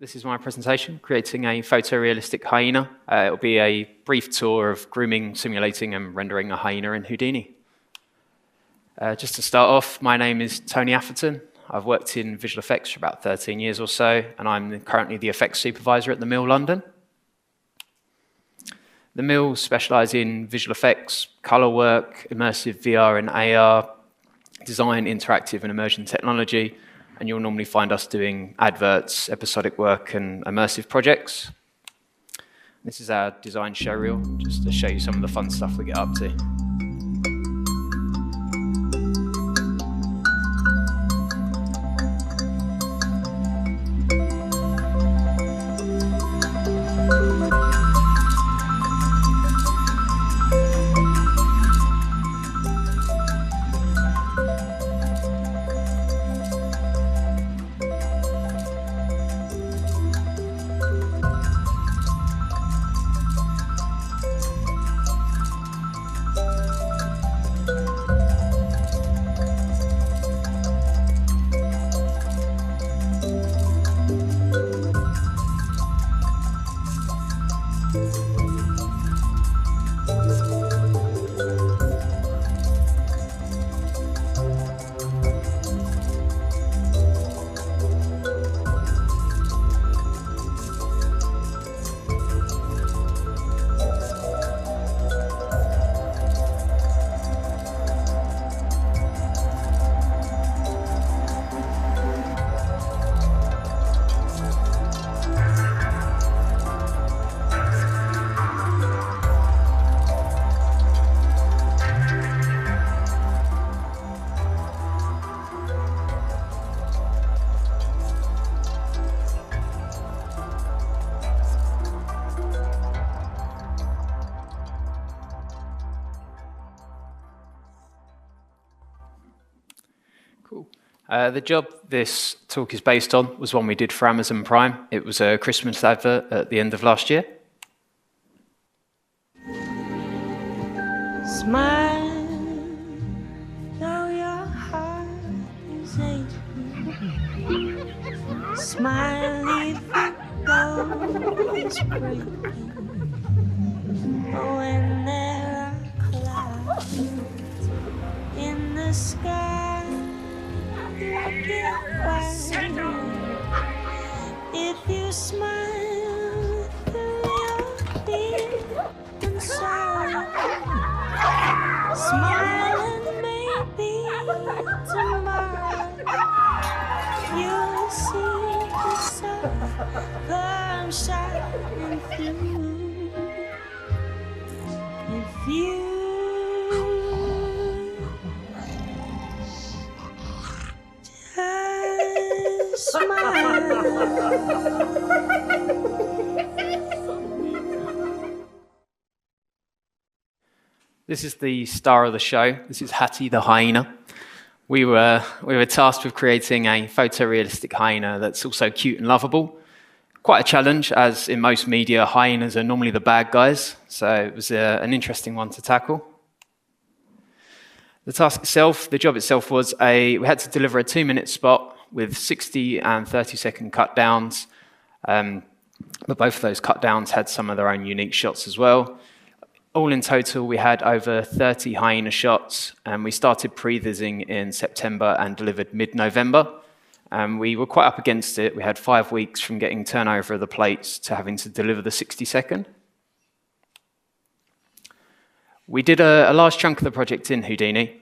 This is my presentation, creating a photorealistic hyena. It will be a brief tour of grooming, simulating and rendering a hyena in Houdini. Just to start off, my name is Tony Atherton. I've worked in visual effects for about 13 years or so, and I'm currently the FX Supervisor at the Mill London. The Mill specialise in visual effects, colour work, immersive VR and AR, design, interactive and immersion technology, and you'll normally find us doing adverts, episodic work and immersive projects. This is our design showreel, just to show you some of the fun stuff we get up to. Cool. The job this talk is based on was one we did for Amazon Prime. It was a Christmas advert at the end of last year. Smile, though your heart is aching. Smile even though it's breaking. When there are clouds in the sky, if you smile through your fear and sorrow, smile and maybe tomorrow you'll see the sun come shining through. If you This is the star of the show. This is Hattie the hyena. We were tasked with creating a photorealistic hyena that's also cute and lovable. Quite a challenge, as in most media, hyenas are normally the bad guys, so it was an interesting one to tackle. The task itself, the job itself was we had to deliver a 2-minute spot with 60 and 30-second cut downs, but both of those cut downs had some of their own unique shots as well. All in total, we had over 30 hyena shots, and we started pre-vising in September and delivered mid-November. We were quite up against it. We had 5 weeks from getting turnover of the plates to having to deliver the 60-second. We did a large chunk of the project in Houdini.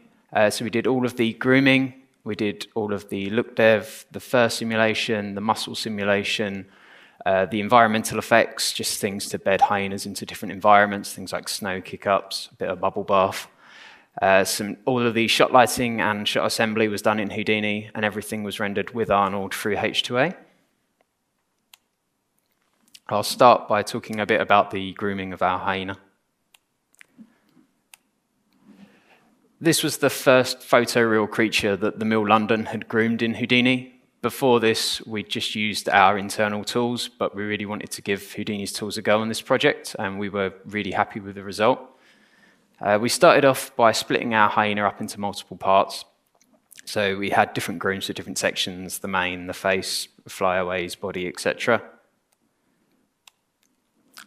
So we did all of the grooming, we did all of the look dev, the fur simulation, the muscle simulation, the environmental effects, just things to bed hyenas into different environments, things like snow kick-ups, a bit of bubble bath. All of the shot lighting and shot assembly was done in Houdini, and everything was rendered with Arnold through H2A. I'll start by talking a bit about the grooming of our hyena. This was the first photoreal creature that the Mill London had groomed in Houdini. Before this, we just used our internal tools, but we really wanted to give Houdini's tools a go on this project, and we were really happy with the result. We started off by splitting our hyena up into multiple parts. So we had different grooms for different sections, the mane, the face, flyaways, body, etc.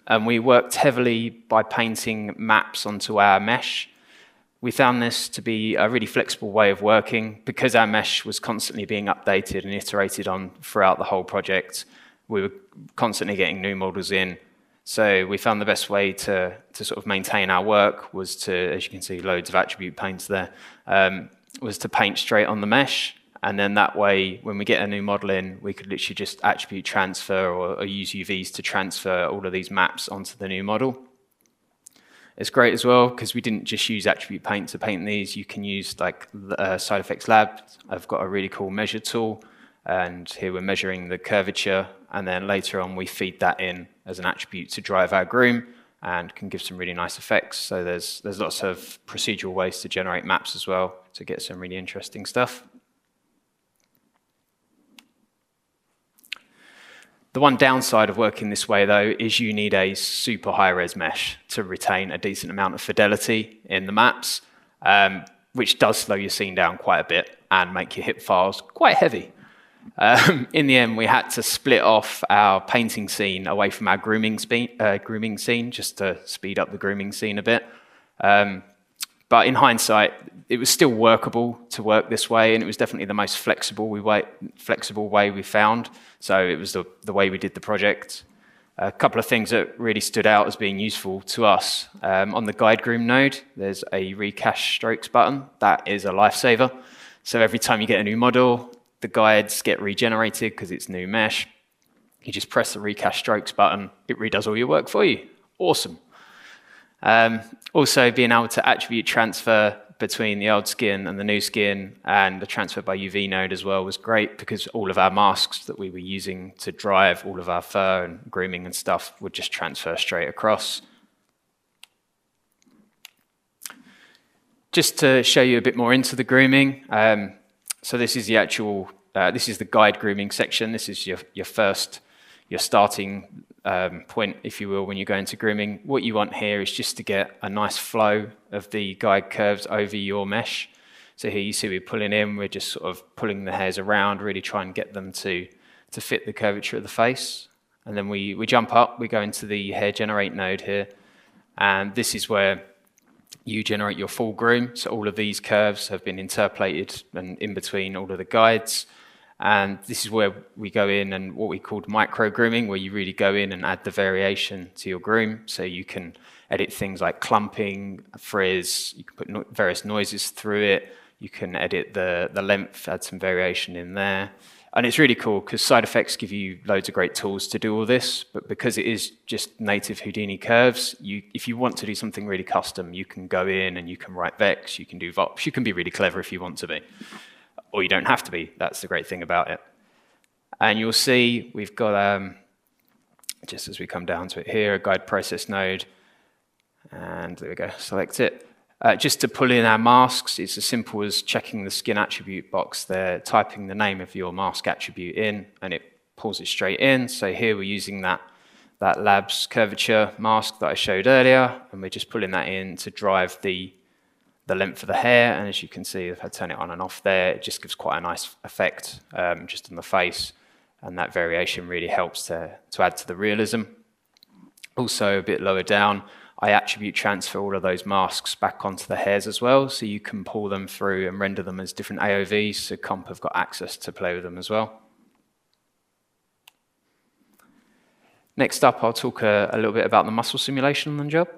and we worked heavily by painting maps onto our mesh. We found this to be a really flexible way of working because our mesh was constantly being updated and iterated on throughout the whole project. We were constantly getting new models in. So we found the best way to sort of maintain our work was to, as you can see, loads of attribute paints there, was to paint straight on the mesh. And then that way, when we get a new model in, we could literally just attribute transfer or use UVs to transfer all of these maps onto the new model. It's great as well because we didn't just use attribute paint to paint these. You can use like Side Effects Lab. I've got a really cool measure tool, and here we're measuring the curvature, and then later on we feed that in as an attribute to drive our groom and can give some really nice effects. So there's lots of procedural ways to generate maps as well to get some really interesting stuff. The one downside of working this way, though, is you need a super high-res mesh to retain a decent amount of fidelity in the maps, which does slow your scene down quite a bit and make your HIP files quite heavy. In the end, we had to split off our painting scene away from our grooming scene just to speed up the grooming scene a bit. But in hindsight, it was still workable to work this way, and it was definitely the most flexible way we found. So it was the way we did the project. A couple of things that really stood out as being useful to us. On the guide groom node, there's a recache strokes button. That is a lifesaver. So every time you get a new model, the guides get regenerated because it's new mesh. You just press the recache strokes button, it redoes all your work for you. Awesome. Also, being able to attribute transfer between the old skin and the new skin and the transfer by UV node as well was great because all of our masks that we were using to drive all of our fur and grooming and stuff would just transfer straight across. Just to show you a bit more into the grooming, so this is the actual, this is the guide grooming section. This is your starting point, if you will, when you go into grooming. What you want here is just to get a nice flow of the guide curves over your mesh. So here you see we're pulling in, we're just sort of pulling the hairs around, really try and get them to fit the curvature of the face. And then we jump up, we go into the hair generate node here, and this is where you generate your full groom. So all of these curves have been interpolated and in between all of the guides. And this is where we go in and what we called micro grooming, where you really go in and add the variation to your groom. So you can edit things like clumping, frizz, you can put various noises through it, you can edit the length, add some variation in there. And it's really cool because side effects give you loads of great tools to do all this, but because it is just native Houdini curves, if you want to do something really custom, you can go in and you can write vex, you can do vops, you can be really clever if you want to be. Or you don't have to be. That's the great thing about it. And you'll see we've got, just as we come down to it here, a guide process node. And there we go, select it. Just to pull in our masks, it's as simple as checking the skin attribute box there, typing the name of your mask attribute in, and it pulls it straight in. So here we're using that labs curvature mask that I showed earlier, and we're just pulling that in to drive the length of the hair, and as you can see, if I turn it on and off there, it just gives quite a nice effect just on the face, and that variation really helps to add to the realism. Also, a bit lower down, I attribute transfer all of those masks back onto the hairs as well, so you can pull them through and render them as different AOVs, so comp have got access to play with them as well. Next up, I'll talk a little bit about the muscle simulation on the job.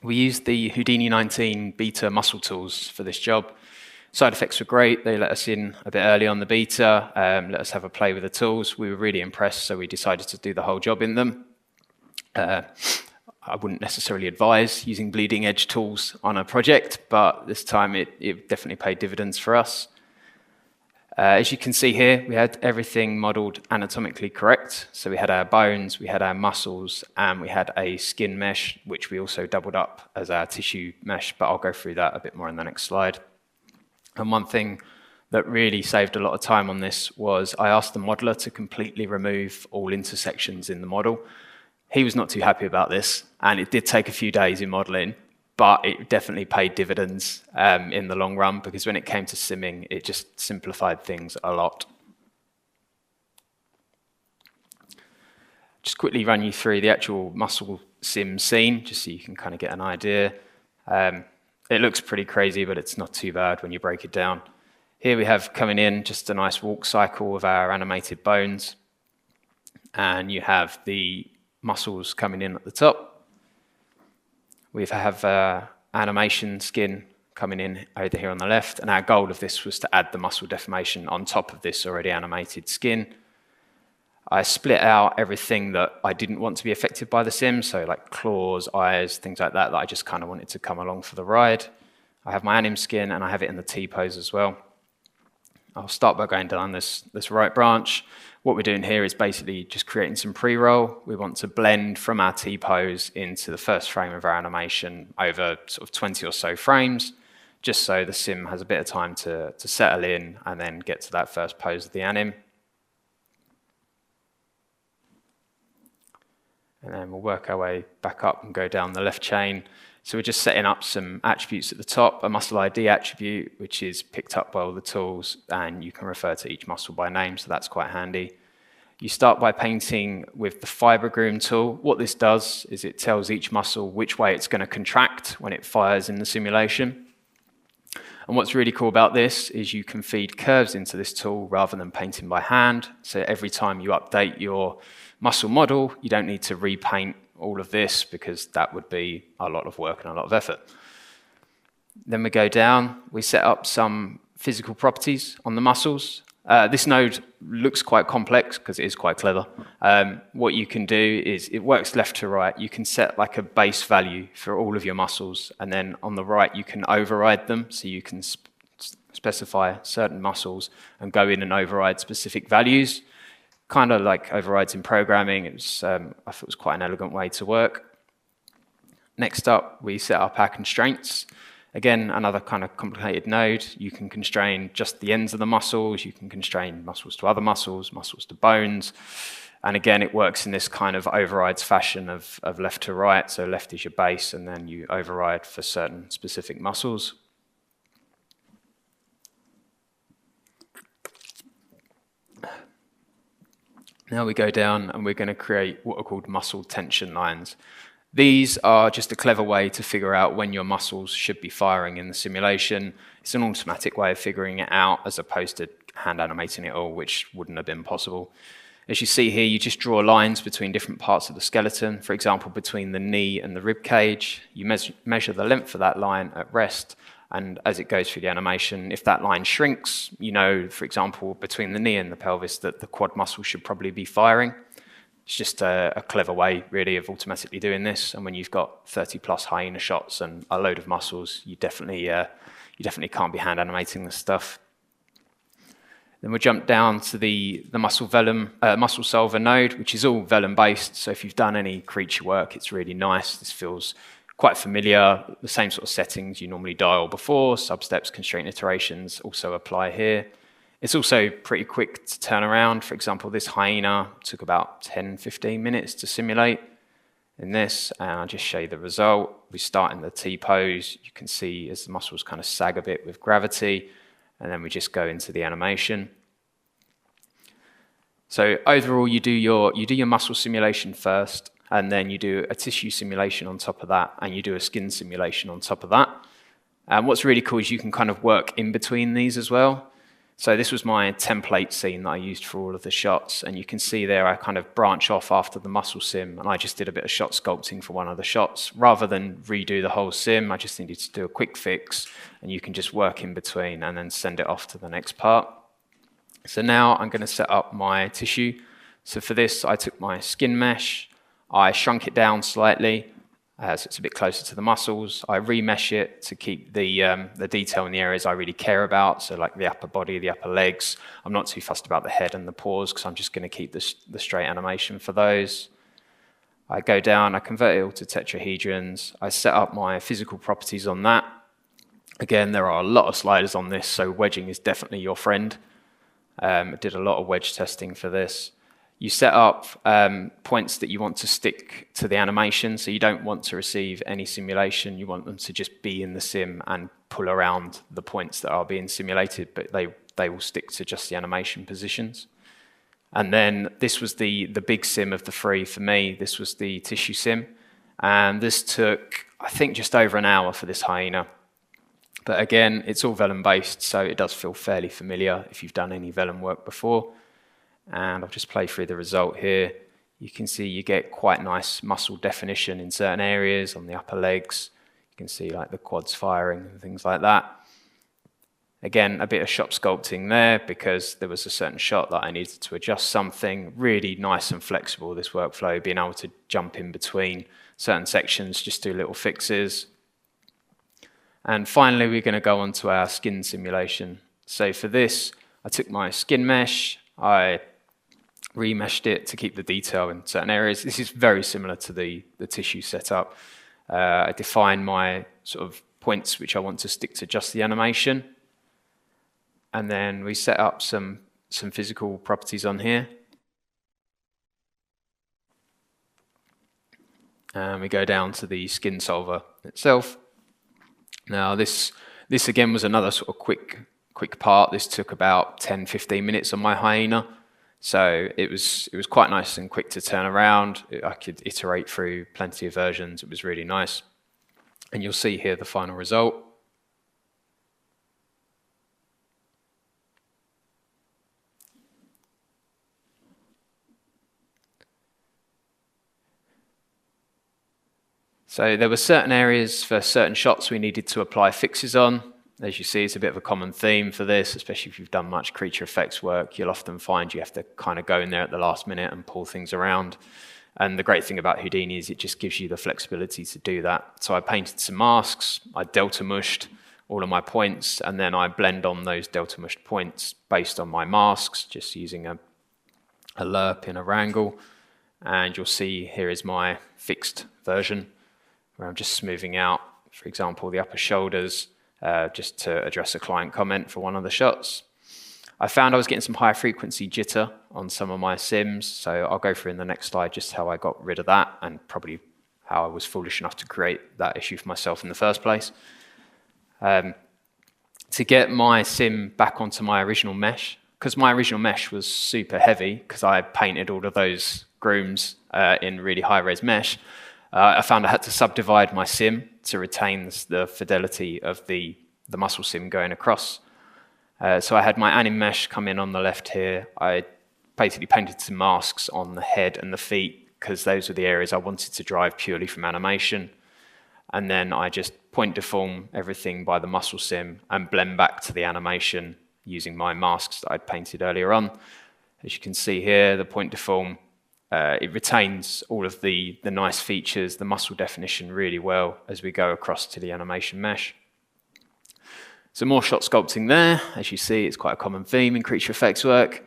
We used the Houdini 19 beta muscle tools for this job. Side effects were great. They let us in a bit early on the beta, let us have a play with the tools. We were really impressed, so we decided to do the whole job in them. I wouldn't necessarily advise using bleeding edge tools on a project, but this time it definitely paid dividends for us. As you can see here, we had everything modeled anatomically correct. So we had our bones, we had our muscles, and we had a skin mesh, which we also doubled up as our tissue mesh, but I'll go through that a bit more in the next slide. And one thing that really saved a lot of time on this was I asked the modeler to completely remove all intersections in the model. He was not too happy about this, and it did take a few days in modeling, but it definitely paid dividends in the long run, because when it came to simming, it just simplified things a lot. just quickly run you through the actual muscle sim scene, just so you can kind of get an idea. It looks pretty crazy, but it's not too bad when you break it down. Here we have coming in just a nice walk cycle of our animated bones. And you have the muscles coming in at the top. We have animation skin coming in over here on the left. And our goal of this was to add the muscle deformation on top of this already animated skin. I split out everything that I didn't want to be affected by the sim, so like claws, eyes, things like that I just kind of wanted to come along for the ride. I have my anim skin and I have it in the T-pose as well. I'll start by going down this right branch. What we're doing here is basically just creating some pre-roll. We want to blend from our T-pose into the first frame of our animation over sort of 20 or so frames, just so the sim has a bit of time to settle in and then get to that first pose of the anim. And then we'll work our way back up and go down the left chain. So we're just setting up some attributes at the top, a muscle ID attribute, which is picked up by all the tools, and you can refer to each muscle by name, so that's quite handy. You start by painting with the fiber groom tool. What this does is it tells each muscle which way it's going to contract when it fires in the simulation. And what's really cool about this is you can feed curves into this tool rather than painting by hand. So every time you update your muscle model, you don't need to repaint all of this because that would be a lot of work and a lot of effort. Then we go down, we set up some physical properties on the muscles. This node looks quite complex because it is quite clever. What you can do is it works left to right. You can set like a base value for all of your muscles, and then on the right you can override them, so you can specify certain muscles and go in and override specific values. Kind of like overrides in programming. It was, I thought it was quite an elegant way to work. Next up, we set up our constraints. Again, another kind of complicated node. You can constrain just the ends of the muscles. You can constrain muscles to other muscles, muscles to bones. And again, it works in this kind of overrides fashion of left to right. So left is your base, and then you override for certain specific muscles. Now we go down and we're going to create what are called muscle tension lines. These are just a clever way to figure out when your muscles should be firing in the simulation. It's an automatic way of figuring it out as opposed to hand animating it all, which wouldn't have been possible. As you see here, you just draw lines between different parts of the skeleton. For example, between the knee and the rib cage. You measure the length of that line at rest. And as it goes through the animation, if that line shrinks, you know, for example, between the knee and the pelvis, that the quad muscle should probably be firing. It's just a clever way, really, of automatically doing this. And when you've got 30+ Hyena shots and a load of muscles, you definitely can't be hand animating this stuff. Then we'll jump down to the muscle vellum, muscle solver node, which is all vellum based. So if you've done any creature work, it's really nice. This feels quite familiar. The same sort of settings you normally dial before, sub-steps, constraint iterations also apply here. It's also pretty quick to turn around. For example, this Hyena took about 10-15 minutes to simulate in this, and I'll just show you the result. We start in the T-pose. You can see as the muscles kind of sag a bit with gravity, and then we just go into the animation. So overall, you do your muscle simulation first, and then you do a tissue simulation on top of that, and you do a skin simulation on top of that. And what's really cool is you can kind of work in between these as well. So this was my template scene that I used for all of the shots, and you can see there I kind of branch off after the muscle sim, and I just did a bit of shot sculpting for one of the shots. Rather than redo the whole sim, I just needed to do a quick fix, and you can just work in between and then send it off to the next part. So now I'm going to set up my tissue. So for this, I took my skin mesh, I shrunk it down slightly, so it's a bit closer to the muscles. I remesh it to keep the detail in the areas I really care about, so like the upper body, the upper legs. I'm not too fussed about the head and the paws because I'm just going to keep the straight animation for those. I go down, I convert it all to tetrahedrons. I set up my physical properties on that. Again, there are a lot of sliders on this, so wedging is definitely your friend. I did a lot of wedge testing for this. You set up points that you want to stick to the animation, so you don't want to receive any simulation. You want them to just be in the sim and pull around the points that are being simulated, but they will stick to just the animation positions. And then this was the big sim of the three for me. This was the tissue sim. And this took, I think, just over an hour for this Hyena. But again, it's all vellum based, so it does feel fairly familiar if you've done any vellum work before. And I'll just play through the result here. You can see you get quite nice muscle definition in certain areas on the upper legs. You can see like the quads firing and things like that. Again, a bit of shop sculpting there because there was a certain shot that I needed to adjust something. Really nice and flexible, this workflow, being able to jump in between certain sections, just do little fixes. And finally, we're going to go on to our skin simulation. So for this, I took my skin mesh, I remeshed it to keep the detail in certain areas. This is very similar to the tissue setup. I define my sort of points which I want to stick to just the animation. And then we set up some physical properties on here. And we go down to the skin solver itself. Now this again was another sort of quick part. This took about 10-15 minutes on my Hyena. So it was quite nice and quick to turn around. I could iterate through plenty of versions. It was really nice. And you'll see here the final result. So there were certain areas for certain shots we needed to apply fixes on. As you see, it's a bit of a common theme for this, especially if you've done much creature effects work. You'll often find you have to kind of go in there at the last minute and pull things around. And the great thing about Houdini is it just gives you the flexibility to do that. So I painted some masks, I delta mushed all of my points, and then I blend on those delta mushed points based on my masks, just using a lerp in a wrangle. And you'll see here is my fixed version, where I'm just smoothing out, for example, the upper shoulders, just to address a client comment for one of the shots. I found I was getting some high frequency jitter on some of my sims, so I'll go through in the next slide just how I got rid of that and probably how I was foolish enough to create that issue for myself in the first place. To get my sim back onto my original mesh, because my original mesh was super heavy, because I painted all of those grooms in really high-res mesh, I found I had to subdivide my sim to retain the fidelity of the muscle sim going across. So I had my anim mesh come in on the left here. I basically painted some masks on the head and the feet because those were the areas I wanted to drive purely from animation. And then I just point deform everything by the muscle sim and blend back to the animation using my masks that I'd painted earlier on. As you can see here, the point deform, it retains all of the nice features, the muscle definition really well as we go across to the animation mesh. So more shot sculpting there. As you see, it's quite a common theme in creature effects work.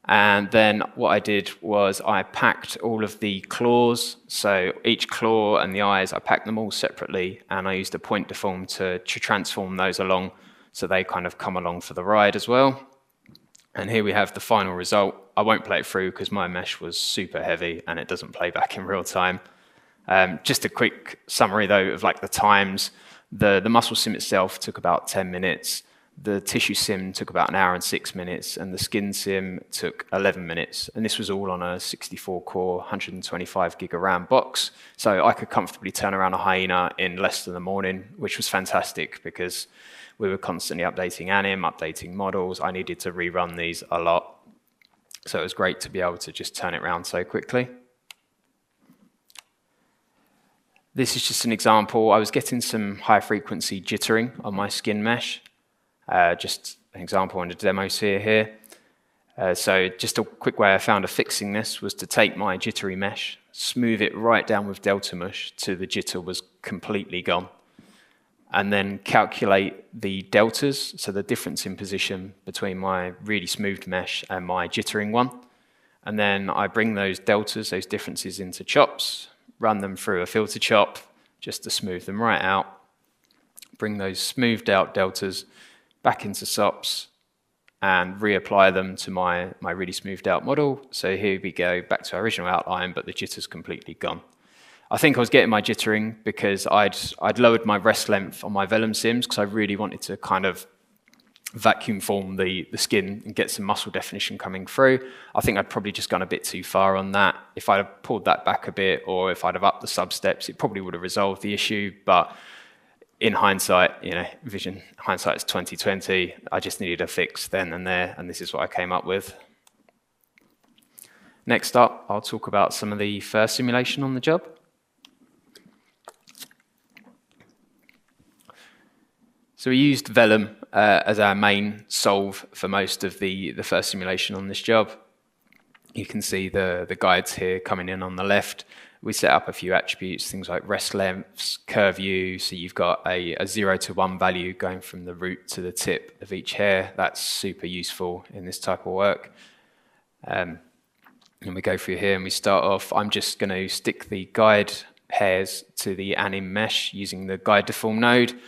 And then what I did was I packed all of the claws. So each claw and the eyes, I packed them all separately, and I used a point deform to transform those along so they kind of come along for the ride as well. And here we have the final result. I won't play it through because my mesh was super heavy and it doesn't play back in real time. Just a quick summary though of like the times. The muscle sim itself took about 10 minutes. The tissue sim took about 1 hour and 6 minutes, and the skin sim took 11 minutes. And this was all on a 64-core, 125 gig of RAM box. So I could comfortably turn around a Hyena in less than a morning, which was fantastic because we were constantly updating anim, updating models. I needed to rerun these a lot. So it was great to be able to just turn it around so quickly. This is just an example. I was getting some high frequency jittering on my skin mesh. Just an example on the demos here. So just a quick way I found of fixing this was to take my jittery mesh, smooth it right down with delta mush till the jitter was completely gone. And then calculate the deltas, so the difference in position between my really smoothed mesh and my jittering one. And then I bring those deltas, those differences into chops, run them through a filter chop just to smooth them right out. Bring those smoothed out deltas back into SOPs and reapply them to my really smoothed out model. So here we go, back to our original outline, but the jitter's completely gone. I think I was getting my jittering because I'd lowered my rest length on my vellum sims because I really wanted to kind of vacuum form the skin and get some muscle definition coming through. I think I'd probably just gone a bit too far on that. If I'd have pulled that back a bit, or if I'd have upped the sub steps, it probably would have resolved the issue. But in hindsight, you know, hindsight's 2020. I just needed a fix then and there, and this is what I came up with. Next up, I'll talk about some of the first simulation on the job. So we used vellum as our main solve for most of the first simulation on this job. You can see the guides here coming in on the left. We set up a few attributes, things like rest lengths, curve U, so you've got a 0 to 1 value going from the root to the tip of each hair. That's super useful in this type of work. And we go through here and we start off. I'm just going to stick the guide hairs to the anim mesh using the guide deform node.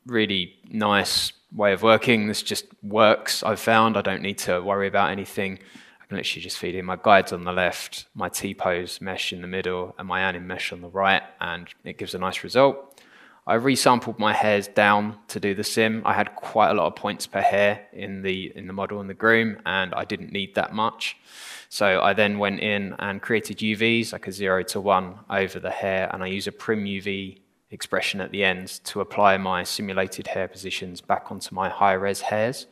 Really nice way of working. This just works, I've found. I don't need to worry about anything. I can literally just feed in my guides on the left, my T-pose mesh in the middle, and my anim mesh on the right, and it gives a nice result. I resampled my hairs down to do the sim. I had quite a lot of points per hair in the model and the groom, and I didn't need that much. So I then went in and created UVs, like a 0 to 1 over the hair, and I use a prim UV expression at the end to apply my simulated hair positions back onto my high-res hairs.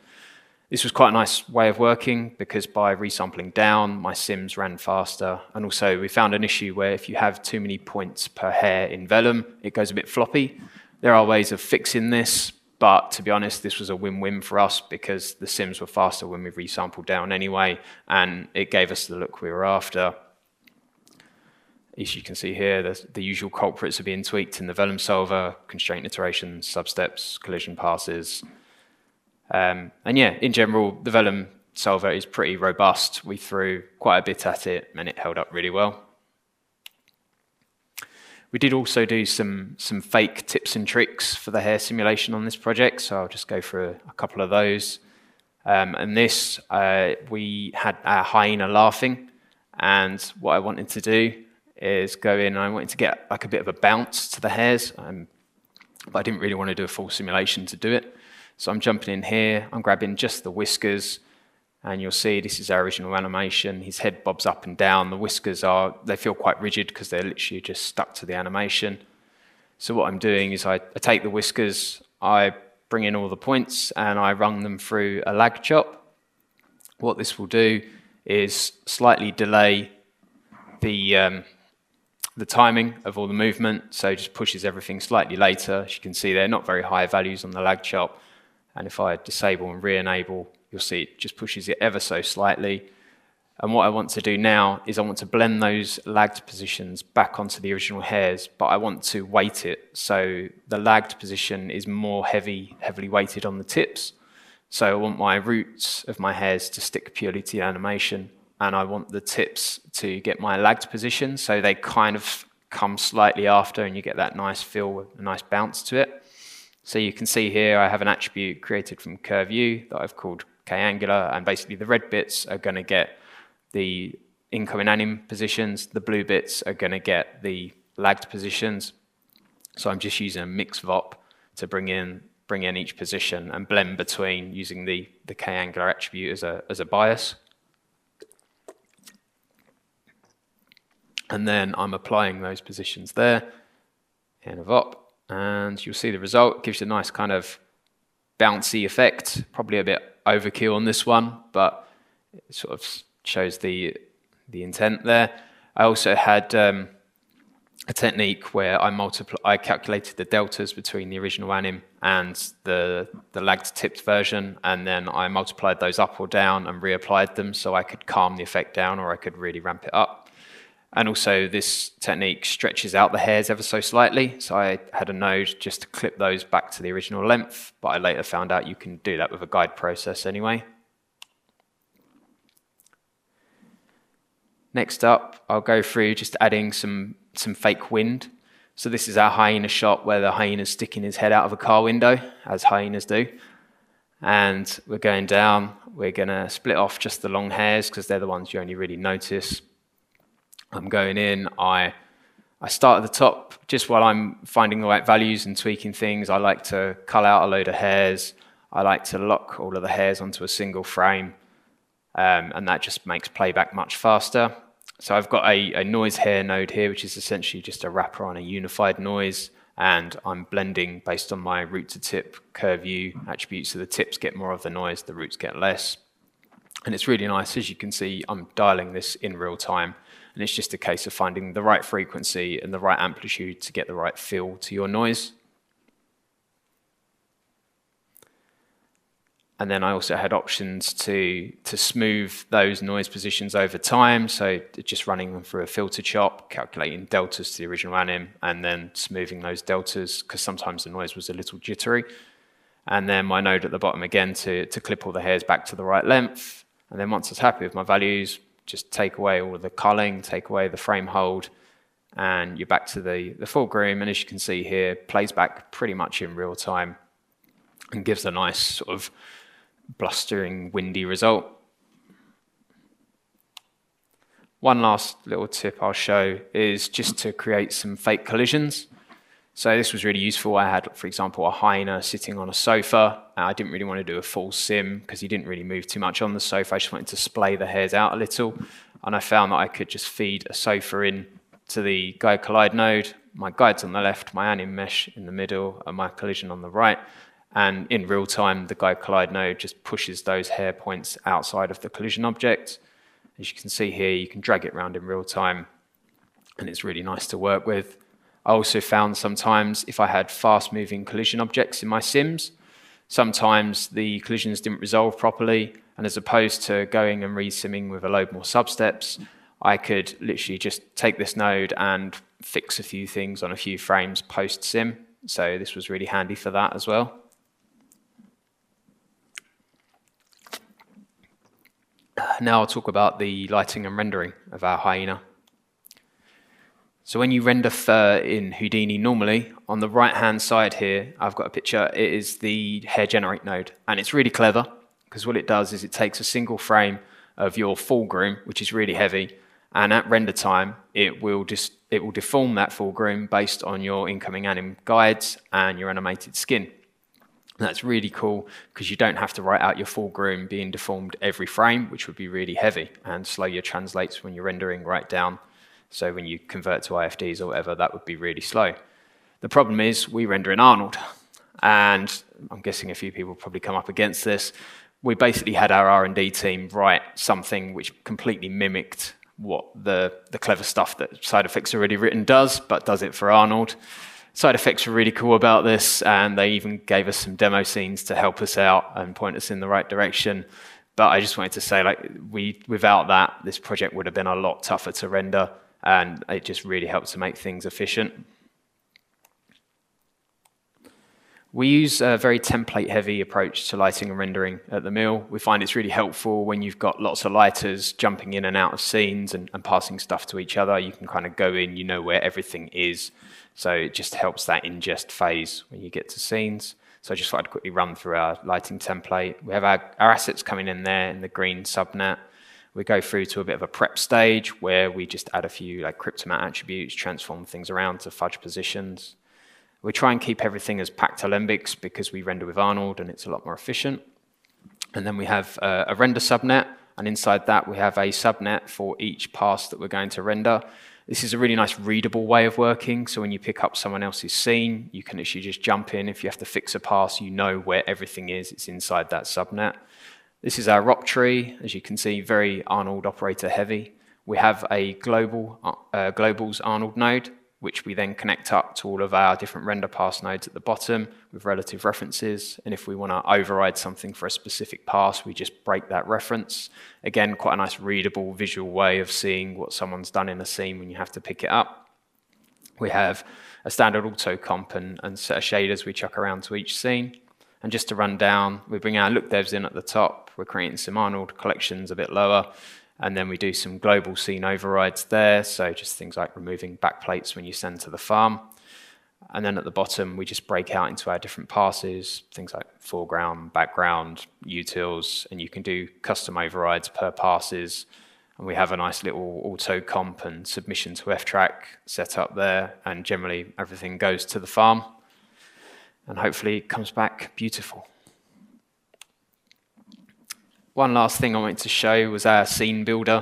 This was quite a nice way of working because by resampling down, my sims ran faster. And also we found an issue where if you have too many points per hair in vellum, it goes a bit floppy. There are ways of fixing this, but to be honest, this was a win-win for us because the sims were faster when we resampled down anyway, and it gave us the look we were after. As you can see here, the usual culprits are being tweaked in the vellum solver: constraint iterations, substeps, collision passes. And yeah, in general, the vellum solver is pretty robust. We threw quite a bit at it and it held up really well. We did also do some fake tips and tricks for the hair simulation on this project, so I'll just go through a couple of those. And this, we had our hyena laughing, and what I wanted to do is go in and I wanted to get like a bit of a bounce to the hairs, but I didn't really want to do a full simulation to do it. So I'm jumping in here, I'm grabbing just the whiskers, and you'll see this is our original animation. His head bobs up and down. The whiskers they feel quite rigid because they're literally just stuck to the animation. So what I'm doing is I take the whiskers, I bring in all the points, and I run them through a lag chop. What this will do is slightly delay the timing of all the movement, so it just pushes everything slightly later. As you can see, they're not very high values on the lag chop, and if I disable and re-enable, you'll see it just pushes it ever so slightly. And what I want to do now is I want to blend those lagged positions back onto the original hairs, but I want to weight it, so the lagged position is more heavily weighted on the tips. So I want my roots of my hairs to stick purely to the animation, and I want the tips to get my lagged position, so they kind of come slightly after and you get that nice feel, a nice bounce to it. So you can see here I have an attribute created from curve U that I've called K-angular, and basically the red bits are going to get the incoming anim positions, the blue bits are going to get the lagged positions. So I'm just using a mix VOP to bring in each position and blend between using the K-angular attribute as a bias. And then I'm applying those positions there in a VOP, and you'll see the result. It gives you a nice kind of bouncy effect, probably a bit overkill on this one, but it sort of shows the intent there. I also had a technique where I calculated the deltas between the original anim and the lagged tipped version, and then I multiplied those up or down and reapplied them so I could calm the effect down or I could really ramp it up. And also this technique stretches out the hairs ever so slightly, so I had a node just to clip those back to the original length, but I later found out you can do that with a guide process anyway. Next up, I'll go through just adding some fake wind. So this is our hyena shot where the hyena's sticking his head out of a car window, as hyenas do. And we're going down, we're gonna split off just the long hairs because they're the ones you only really notice. I'm going in, I start at the top just while I'm finding the right values and tweaking things. I like to cull out a load of hairs. I like to lock all of the hairs onto a single frame, and that just makes playback much faster. So I've got a noise hair node here, which is essentially just a wrapper on a unified noise, and I'm blending based on my root to tip curve U attributes, so the tips get more of the noise, the roots get less. And it's really nice. As you can see, I'm dialing this in real time, and it's just a case of finding the right frequency and the right amplitude to get the right feel to your noise. And then I also had options to smooth those noise positions over time. So just running them through a filter chop, calculating deltas to the original anim, and then smoothing those deltas, because sometimes the noise was a little jittery. And then my node at the bottom again to clip all the hairs back to the right length. And then once I was happy with my values, just take away all of the culling, take away the frame hold, and you're back to the full groom. And as you can see here, plays back pretty much in real time and gives a nice sort of blustering, windy result. One last little tip I'll show is just to create some fake collisions. So this was really useful. I had, for example, a hyena sitting on a sofa. I didn't really want to do a full sim because he didn't really move too much on the sofa. I just wanted to splay the hairs out a little. And I found that I could just feed a sofa in to the guide collide node. My guide's on the left, my anim mesh in the middle, and my collision on the right. And in real time, the guide collide node just pushes those hair points outside of the collision object. As you can see here, you can drag it around in real time, and it's really nice to work with. I also found sometimes if I had fast-moving collision objects in my sims, sometimes the collisions didn't resolve properly, and as opposed to going and re-simming with a load more substeps, I could literally just take this node and fix a few things on a few frames post-sim. So this was really handy for that as well. Now I'll talk about the lighting and rendering of our Hyena. So when you render fur in Houdini normally, on the right-hand side here, I've got a picture. It is the hair generate node, and it's really clever because what it does is it takes a single frame of your full groom, which is really heavy, and at render time, it will deform that full groom based on your incoming anim guides and your animated skin. That's really cool because you don't have to write out your full groom being deformed every frame, which would be really heavy and slow your translates when you're rendering right down. So when you convert to IFDs or whatever, that would be really slow. The problem is we render in Arnold, and I'm guessing a few people probably come up against this. We basically had our R&D team write something which completely mimicked what the clever stuff that Side Effects already written does, but does it for Arnold. Side Effects were really cool about this, and they even gave us some demo scenes to help us out and point us in the right direction. But I just wanted to say, like, without that, this project would have been a lot tougher to render, and it just really helped to make things efficient. We use a very template-heavy approach to lighting and rendering at the mill. We find it's really helpful when you've got lots of lighters jumping in and out of scenes and passing stuff to each other. You can kind of go in, you know where everything is. So it just helps that ingest phase when you get to scenes. So I just thought I'd quickly run through our lighting template. We have our assets coming in there in the green subnet. We go through to a bit of a prep stage where we just add a few like cryptomat attributes, transform things around to fudge positions. We try and keep everything as packed alembics because we render with Arnold and it's a lot more efficient. And then we have a render subnet, and inside that we have a subnet for each pass that we're going to render. This is a really nice readable way of working, so when you pick up someone else's scene, you can literally just jump in. If you have to fix a pass, you know where everything is. It's inside that subnet. This is our ROP tree, as you can see, very Arnold operator heavy. We have a globals Arnold node, which we then connect up to all of our different render pass nodes at the bottom with relative references. And if we want to override something for a specific pass, we just break that reference. Again, quite a nice readable visual way of seeing what someone's done in a scene when you have to pick it up. We have a standard auto comp and set of shaders we chuck around to each scene. And just to run down, we bring our look devs in at the top. We're creating some Arnold collections a bit lower. And then we do some global scene overrides there, so just things like removing backplates when you send to the farm. And then at the bottom, we just break out into our different passes, things like foreground, background, utils, and you can do custom overrides per passes. And we have a nice little auto comp and submission to F-track set up there, and generally everything goes to the farm. And hopefully it comes back beautiful. one last thing I wanted to show was our scene builder.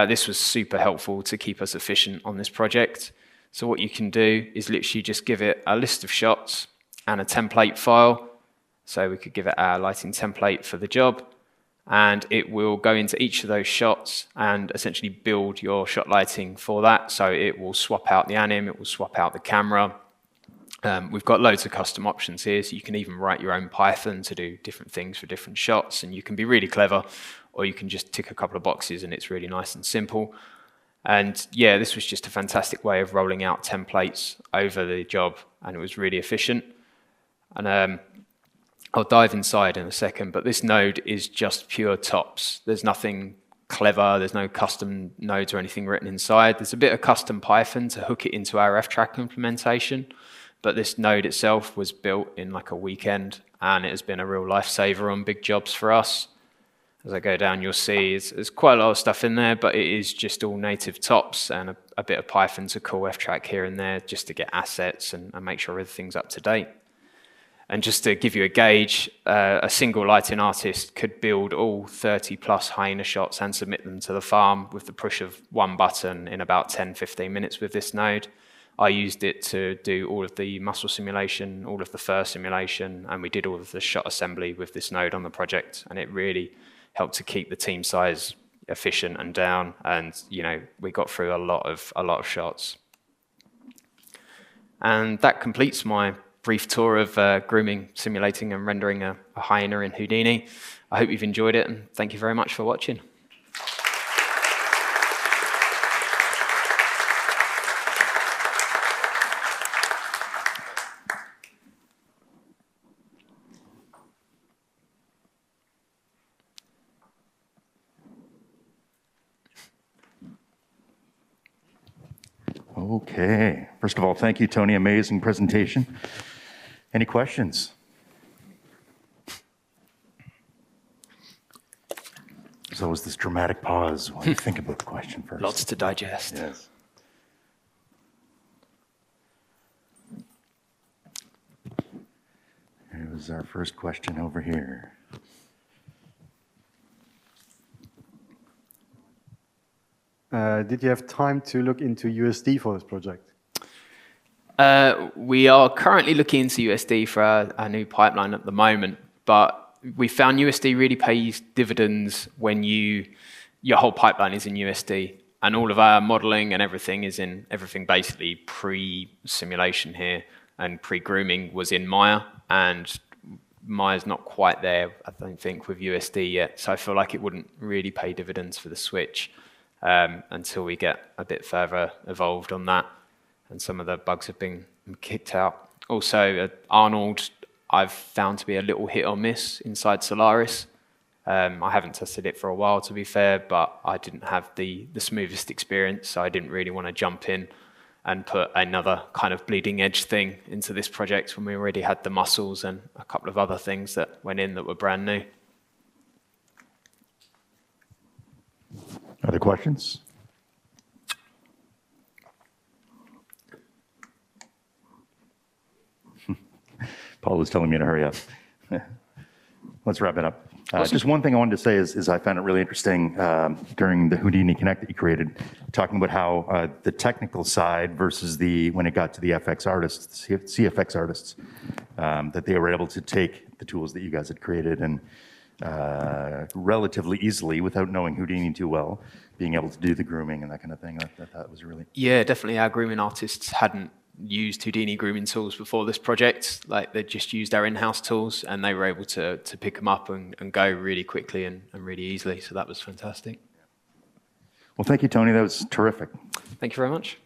This was super helpful to keep us efficient on this project. So what you can do is literally just give it a list of shots and a template file. So we could give it our lighting template for the job, and it will go into each of those shots and essentially build your shot lighting for that. So it will swap out the anim, it will swap out the camera. We've got loads of custom options here, so you can even write your own Python to do different things for different shots, and you can be really clever, or you can just tick a couple of boxes and it's really nice and simple. And yeah, this was just a fantastic way of rolling out templates over the job, and it was really efficient. And I'll dive inside in a second, but this node is just pure tops. There's nothing clever, there's no custom nodes or anything written inside. There's a bit of custom Python to hook it into our FTrack implementation, but this node itself was built in like a weekend, and it has been a real lifesaver on big jobs for us. As I go down, you'll see there's quite a lot of stuff in there, but it is just all native tops and a bit of Python to call FTrack here and there just to get assets and make sure everything's up to date. And just to give you a gauge, a single lighting artist could build all 30 plus Hyena shots and submit them to the farm with the push of one button in about 10-15 minutes with this node. I used it to do all of the muscle simulation, all of the fur simulation, and we did all of the shot assembly with this node on the project, and it really helped to keep the team size efficient and down, and we got through a lot of shots. And that completes my brief tour of grooming, simulating and rendering a Hyena in Houdini. I hope you've enjoyed it, and thank you very much for watching. Okay. First of all, thank you, Tony. Amazing presentation. Any questions? There's always this dramatic pause when you think about the question first. Lots to digest. Yes. Here was our first question over here. Did you have time to look into USD for this project? We are currently looking into USD for our new pipeline at the moment, but we found USD really pays dividends when your whole pipeline is in USD, and all of our modeling and everything is in basically pre-simulation here, and pre-grooming was in Maya, and Maya's not quite there, I don't think, with USD yet, so I feel like it wouldn't really pay dividends for the switch until we get a bit further evolved on that, and some of the bugs have been kicked out. Also, Arnold, I've found to be a little hit or miss inside Solaris. I haven't tested it for a while, to be fair, but I didn't have the smoothest experience, so I didn't really want to jump in and put another kind of bleeding edge thing into this project when we already had the muscles and a couple of other things that went in that were brand new. Other questions? Paul was telling me to hurry up. Let's wrap it up. Just one thing I wanted to say is I found it really interesting during the Houdini Connect that you created, talking about how the technical side versus when it got to the FX artists, CFX artists, that they were able to take the tools that you guys had created and relatively easily, without knowing Houdini too well, being able to do the grooming and that kind of thing. That was really... Yeah, definitely. Our grooming artists hadn't used Houdini grooming tools before this project. Like, they just used our in-house tools, and they were able to pick them up and go really quickly and really easily. So that was fantastic. Well, thank you, Tony. That was terrific. Thank you very much.